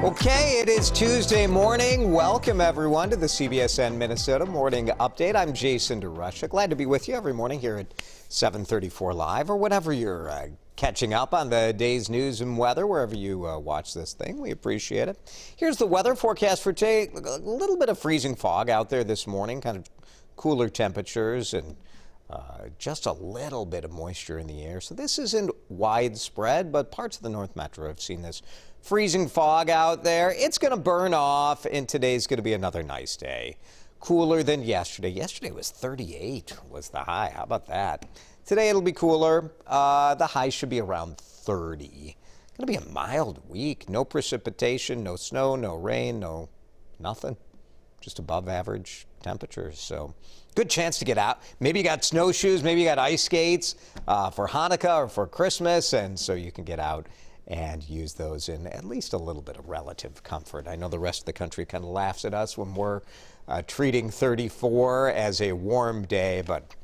Okay, it is Tuesday morning. Welcome, everyone, to the CBSN Minnesota Morning Update. I'm Jason DeRusha. Glad to be with you every morning here at 7:34 Live, or whenever you're catching up on the day's news and weather, wherever you watch this thing. We appreciate it. Here's the weather forecast for today. A little bit of freezing fog out there this morning, kind of cooler temperatures and just a little bit of moisture in the air. So this isn't widespread, but parts of the North Metro have seen this freezing fog out there. It's going to burn off, and today's going to be another nice day. Cooler than yesterday. Yesterday was 38 was the high. How about that? Today it'll be cooler. The high should be around 30. Going to be a mild week. No precipitation, no snow, no rain, no nothing. Just above average temperatures. So good chance to get out. Maybe you got snowshoes, maybe you got ice skates for Hanukkah or for Christmas, and so you can get out and use those in at least a little bit of relative comfort. I know the rest of the country kind of laughs at us when we're treating 34 as a warm day, but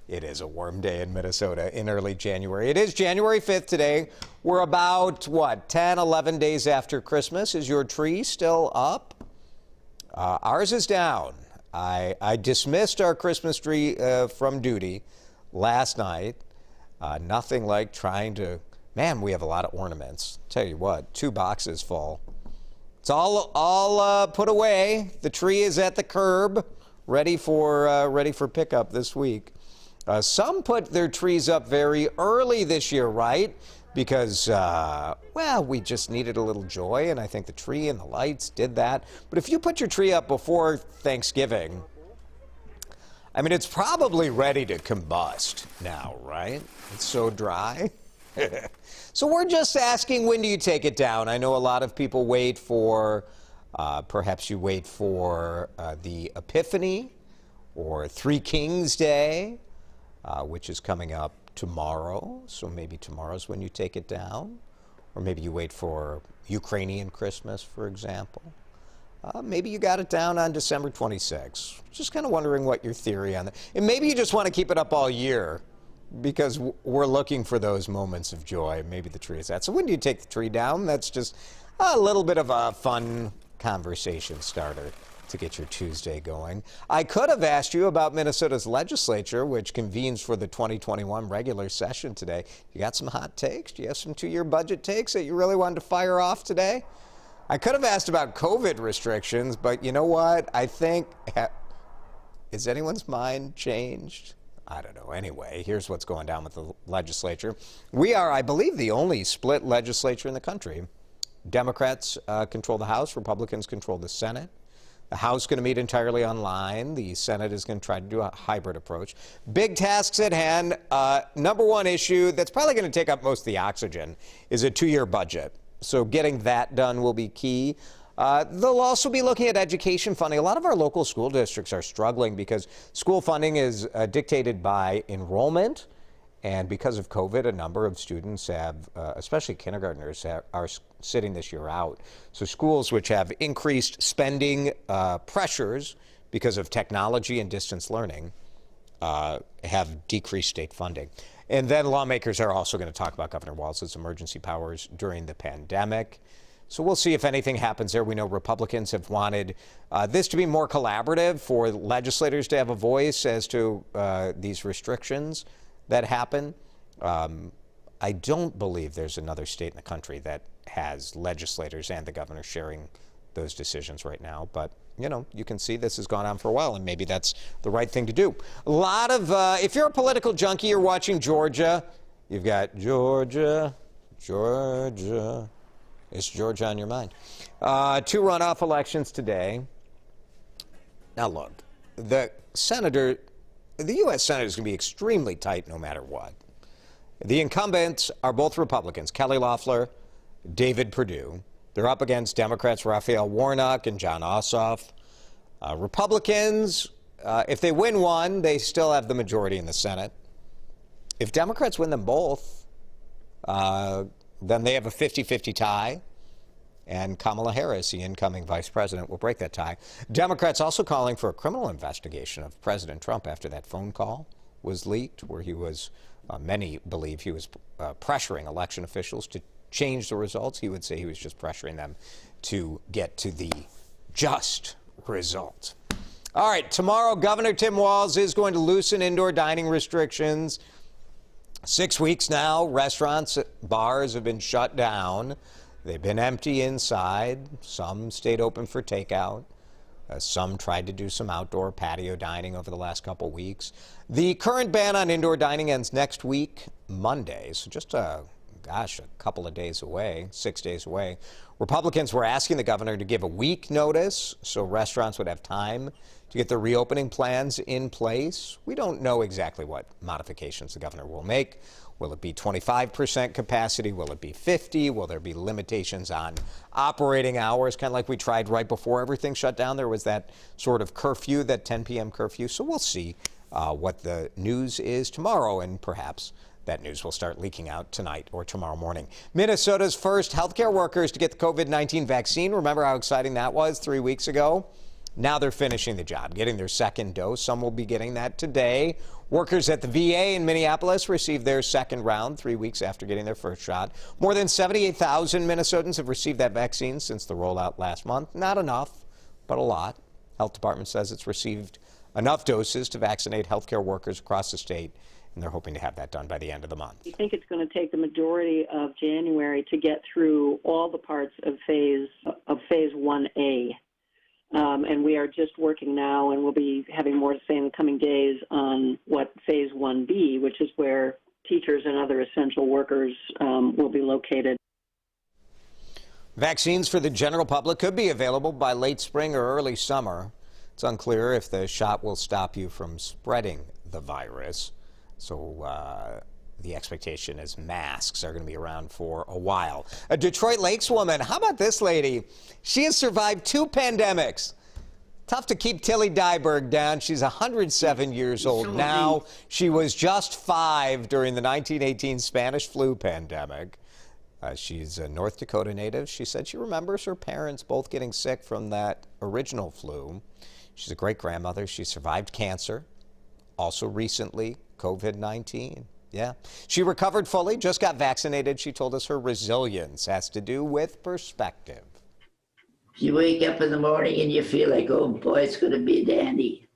it is a warm day in Minnesota in early January. It is January 5th today. We're about, 10, 11 days after Christmas. Is your tree still up? Ours is down. I dismissed our Christmas tree from duty last night. Nothing like trying to... Man, we have a lot of ornaments. Tell you what, 2 boxes full. It's all put away. The tree is at the curb, ready for pickup this week. Some put their trees up very early this year, right? Because, we just needed a little joy, and I think the tree and the lights did that. But if you put your tree up before Thanksgiving, I mean, it's probably ready to combust now, right? It's so dry. So we're just asking, when do you take it down? I know a lot of people wait for, perhaps you wait for the Epiphany or Three Kings Day, which is coming up tomorrow. So maybe tomorrow's when you take it down. Or maybe you wait for Ukrainian Christmas, for example. Maybe you got it down on December 26th. Just kind of wondering what your theory on that. And maybe you just want to keep it up all year, because we're looking for those moments of joy. Maybe the tree is that. So when do you take the tree down? That's just a little bit of a fun conversation starter to get your Tuesday going. I could have asked you about Minnesota's legislature, which convenes for the 2021 regular session today. You got some hot takes? Do you have some two-year budget takes that you really wanted to fire off today? I could have asked about COVID restrictions, but you know what? I think, is anyone's mind changed? I don't know. Anyway, here's what's going down with the legislature. We are, I believe, the only split legislature in the country. Democrats control the House. Republicans control the Senate. The House is going to meet entirely online. The Senate is going to try to do a hybrid approach. Big tasks at hand. Number one issue that's probably going to take up most of the oxygen is a 2-year budget. So getting that done will be key. They'll also be looking at education funding. A lot of our local school districts are struggling because school funding is dictated by enrollment. And because of COVID, a number of students have, especially kindergartners, are sitting this year out. So schools which have increased spending pressures because of technology and distance learning have decreased state funding. And then lawmakers are also going to talk about Governor Walz's emergency powers during the pandemic. So we'll see if anything happens there. We know Republicans have wanted this to be more collaborative, for legislators to have a voice as to these restrictions that happen. I don't believe there's another state in the country that has legislators and the governor sharing those decisions right now. But, you know, you can see this has gone on for a while, and maybe that's the right thing to do. A lot of, if you're a political junkie, you're watching Georgia. You've got Georgia. Is Georgia on your mind? 2 runoff elections today. Now, look, the U.S. Senate is going to be extremely tight no matter what. The incumbents are both Republicans, Kelly Loeffler, David Perdue. They're up against Democrats Raphael Warnock and John Ossoff. Republicans, if they win one, they still have the majority in the Senate. If Democrats win them both, then they have a 50-50 tie, and Kamala Harris, the incoming vice president, will break that tie. Democrats also calling for a criminal investigation of President Trump after that phone call was leaked, where he was, many believe he was pressuring election officials to change the results. He would say he was just pressuring them to get to the just result. All right, tomorrow, Governor Tim Walz is going to loosen indoor dining restrictions. 6 weeks now, restaurants, bars have been shut down. They've been empty inside. Some stayed open for takeout. Some tried to do some outdoor patio dining over the last couple weeks. The current ban on indoor dining ends next week, Monday, so just a couple of days away, 6 days away. Republicans were asking the governor to give a week notice so restaurants would have time to get their reopening plans in place. We don't know exactly what modifications the governor will make. Will it be 25% capacity? Will it be 50? Will there be limitations on operating hours? Kind of like we tried right before everything shut down. There was that sort of curfew, that 10 p.m. curfew. So we'll see what the news is tomorrow, and perhaps that news will start leaking out tonight or tomorrow morning. Minnesota's first healthcare workers to get the COVID-19 vaccine. Remember how exciting that was 3 weeks ago? Now they're finishing the job, getting their second dose. Some will be getting that today. Workers at the VA in Minneapolis received their second round 3 weeks after getting their first shot. More than 78,000 Minnesotans have received that vaccine since the rollout last month. Not enough, but a lot. Health Department says it's received enough doses to vaccinate healthcare workers across the state, and they're hoping to have that done by the end of the month. I think it's going to take the majority of January to get through all the parts of phase 1A. And we are just working now, and we'll be having more to say in the coming days on what phase 1B, which is where teachers and other essential workers will be located. Vaccines for the general public could be available by late spring or early summer. It's unclear if the shot will stop you from spreading the virus. So the expectation is masks are going to be around for a while. A Detroit Lakes woman, how about this lady? She has survived 2 pandemics. Tough to keep Tilly Dyberg down. She's 107 years old now. She was just 5 during the 1918 Spanish flu pandemic. She's a North Dakota native. She said she remembers her parents both getting sick from that original flu. She's a great-grandmother. She survived cancer. Also recently, COVID-19. Yeah. She recovered fully, just got vaccinated. She told us her resilience has to do with perspective. You wake up in the morning and you feel like, oh boy, it's going to be a dandy.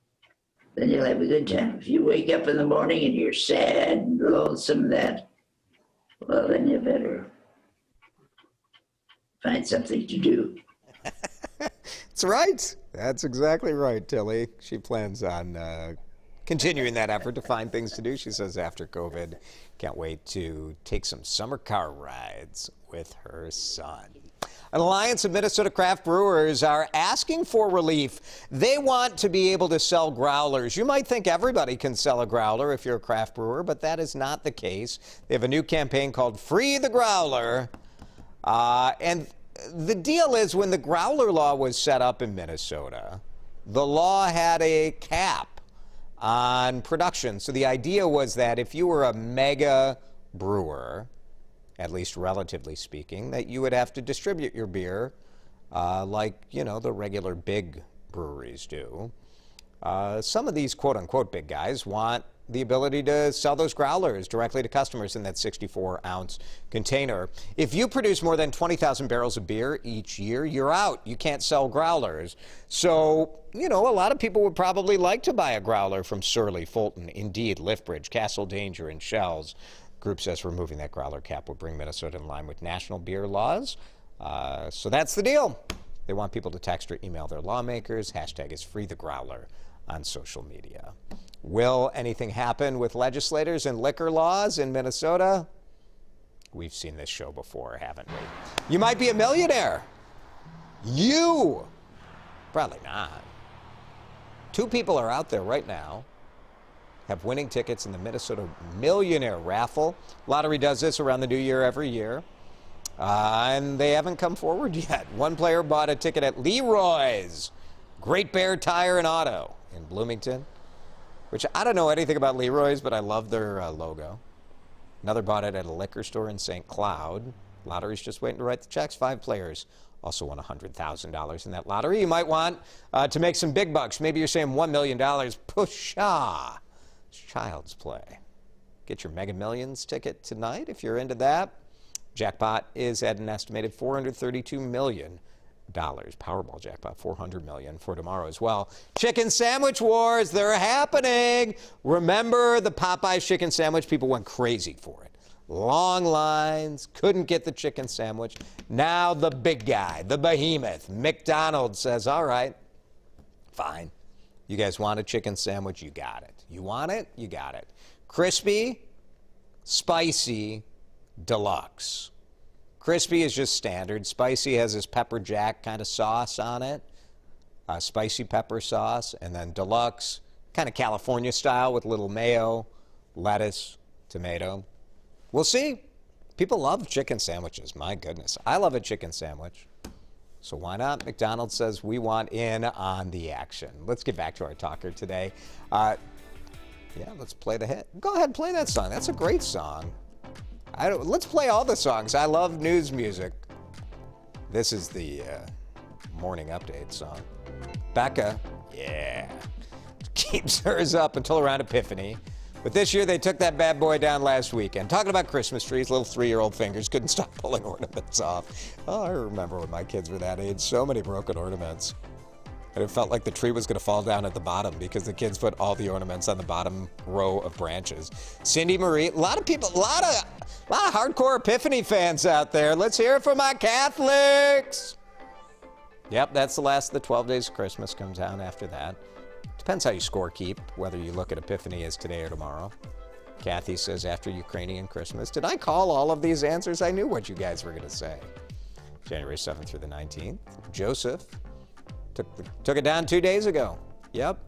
Then you'll have a good time. If you wake up in the morning and you're sad and lonesome, well, then you better find something to do. That's right. That's exactly right, Tilly. She plans on continuing that effort to find things to do. She says after COVID, can't wait to take some summer car rides with her son. An alliance of Minnesota craft brewers are asking for relief. They want to be able to sell growlers. You might think everybody can sell a growler if you're a craft brewer, but that is not the case. They have a new campaign called Free the Growler. And the deal is, when the growler law was set up in Minnesota, the law had a cap on production. So the idea was that if you were a mega brewer, at least relatively speaking, that you would have to distribute your beer like, the regular big breweries do. Some of these quote-unquote big guys want the ability to sell those growlers directly to customers in that 64-ounce container. If you produce more than 20,000 barrels of beer each year, you're out. You can't sell growlers. So, a lot of people would probably like to buy a growler from Surly, Fulton, Indeed, Liftbridge, Castle Danger, and Shells. Group says removing that growler cap would bring Minnesota in line with national beer laws. So that's the deal. They want people to text or email their lawmakers. Hashtag is Free the Growler on social media. Will anything happen with legislators and liquor laws in Minnesota? We've seen this show before, haven't we? You might be a millionaire. You. Probably not. 2 people are out there right now, have winning tickets in the Minnesota Millionaire Raffle. Lottery does this around the new year every year. And they haven't come forward yet. One player bought a ticket at Leroy's Great Bear Tire and Auto in Bloomington, which I don't know anything about Leroy's, but I love their logo. Another bought it at a liquor store in St. Cloud. Lottery's just waiting to write the checks. 5 players also won $100,000 in that lottery. You might want to make some big bucks. Maybe you're saying $1 million. Pusha. It's child's play. Get your Mega Millions ticket tonight if you're into that. Jackpot is at an estimated $432 million. Powerball jackpot, $400 million for tomorrow as well. Chicken sandwich wars, they're happening. Remember the Popeyes chicken sandwich? People went crazy for it. Long lines, couldn't get the chicken sandwich. Now the big guy, the behemoth, McDonald's says, all right, fine. You guys want a chicken sandwich? You got it. You want it? You got it. Crispy, spicy, deluxe. Crispy is just standard. Spicy has this pepper jack kind of sauce on it, spicy pepper sauce, and then deluxe, kind of California style with a little mayo, lettuce, tomato. We'll see. People love chicken sandwiches. My goodness. I love a chicken sandwich. So why not? McDonald's says we want in on the action. Let's get back to our talker today. Yeah, let's play the hit. Go ahead and play that song. That's a great song. Let's play all the songs. I love news music. This is the morning update song. Becca, yeah, keeps hers up until around Epiphany. But this year they took that bad boy down last weekend. Talking about Christmas trees, little 3-year-old fingers couldn't stop pulling ornaments off. Oh, I remember when my kids were that age, so many broken ornaments. And it felt like the tree was going to fall down at the bottom because the kids put all the ornaments on the bottom row of branches. Cindy Marie, a lot of people, a lot of hardcore Epiphany fans out there. Let's hear it from my Catholics. Yep, that's the last of the 12 days of Christmas. Comes down after that. Depends how you score keep, whether you look at Epiphany as today or tomorrow. Kathy says after Ukrainian Christmas. Did I call all of these answers? I knew what you guys were going to say. January 7th through the 19th. Joseph. Took it down 2 days ago. Yep.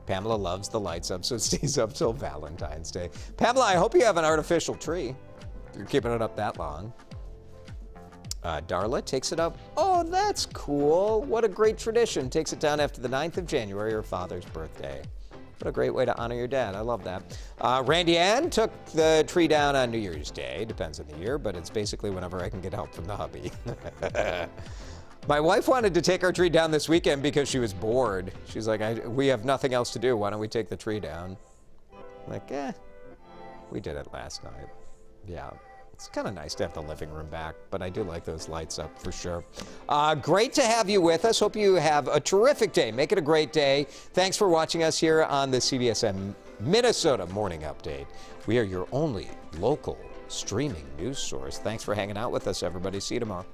Pamela loves the lights up, so it stays up till Valentine's Day. Pamela, I hope you have an artificial tree. You're keeping it up that long. Darla takes it up. Oh, that's cool. What a great tradition. Takes it down after the 9th of January, her father's birthday. What a great way to honor your dad. I love that. Randy Ann took the tree down on New Year's Day. Depends on the year, but it's basically whenever I can get help from the hubby. My wife wanted to take our tree down this weekend because she was bored. She's like, we have nothing else to do. Why don't we take the tree down? I'm like, we did it last night. Yeah, it's kind of nice to have the living room back, but I do like those lights up for sure. Great to have you with us. Hope you have a terrific day. Make it a great day. Thanks for watching us here on the CBSN Minnesota Morning Update. We are your only local streaming news source. Thanks for hanging out with us, everybody. See you tomorrow.